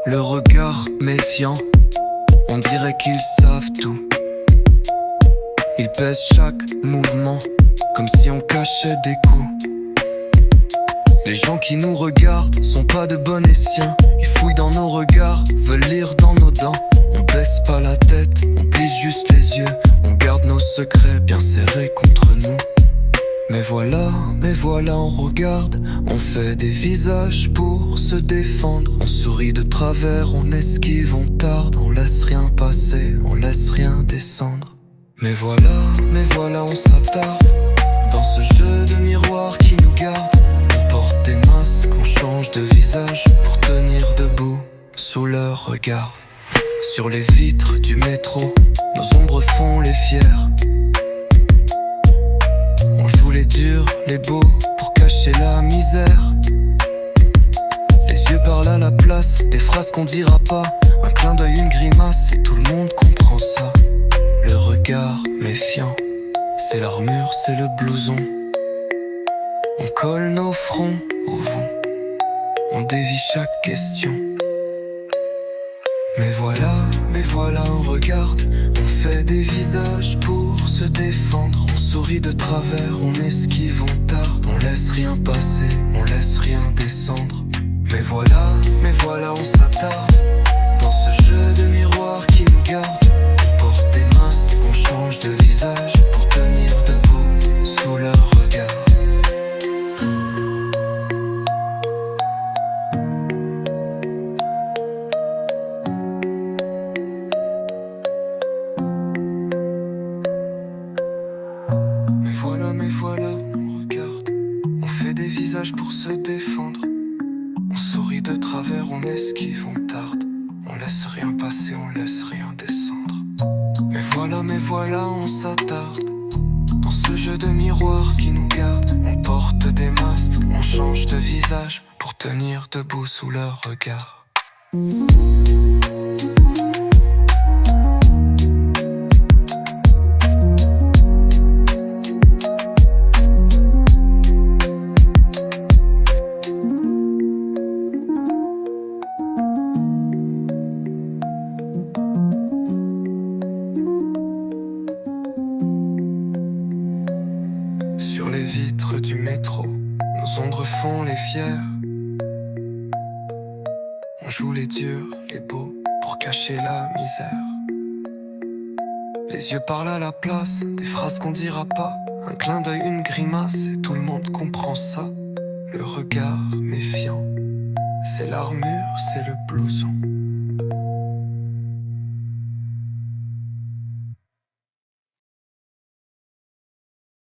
Le regard méfiant, on dirait qu'ils savent tout. Ils pèsent chaque mouvement, comme si on cachait des coups. Les gens qui nous regardent sont pas de bons escients. Ils fouillent dans nos regards, veulent lire dans nos dents. On baisse pas la tête, on plisse juste les yeux. On garde nos secrets bien serrés contre nous. Mais voilà, on regarde. On fait des visages pour se défendre. On sourit de travers, on esquive, on tarde. On laisse rien passer, on laisse rien descendre. Mais voilà, on s'attarde dans ce jeu de miroirs qui nous garde. On porte des masques, on change de visage pour tenir debout sous leur regard. Sur les vitres du métro, nos ombres font les fiers. On joue les durs, les beaux, pour cacher la misère. Les yeux parlent à la place, des phrases qu'on dira pas. Un clin d'œil, une grimace, et tout le monde comprend ça. Le regard méfiant, c'est l'armure, c'est le blouson. On colle nos fronts au vent, on dévie chaque question. Mais voilà, on regarde. On fait des visages pour se défendre. On sourit de travers, on esquive, on tarde. On laisse rien passer, on laisse rien descendre. Mais voilà, on s'attarde dans ce jeu de miroirs qui nous garde. On porte des masques, on change de visage pour tenir debout sous leur regard. Mais voilà, on regarde. On fait des visages pour se défendre. On sourit de travers, on esquive, on tarde. On laisse rien passer, on laisse rien descendre. Mais voilà, on s'attarde dans ce jeu de miroirs qui nous garde. On porte des masques, on change de visage pour tenir debout sous leur regard. Sur les vitres du métro, nos ombres font les fiers. On joue les durs, les beaux, pour cacher la misère. Les yeux parlent à la place, des phrases qu'on dira pas. Un clin d'œil, une grimace, et tout le monde comprend ça. Le regard méfiant, c'est l'armure, c'est le blouson.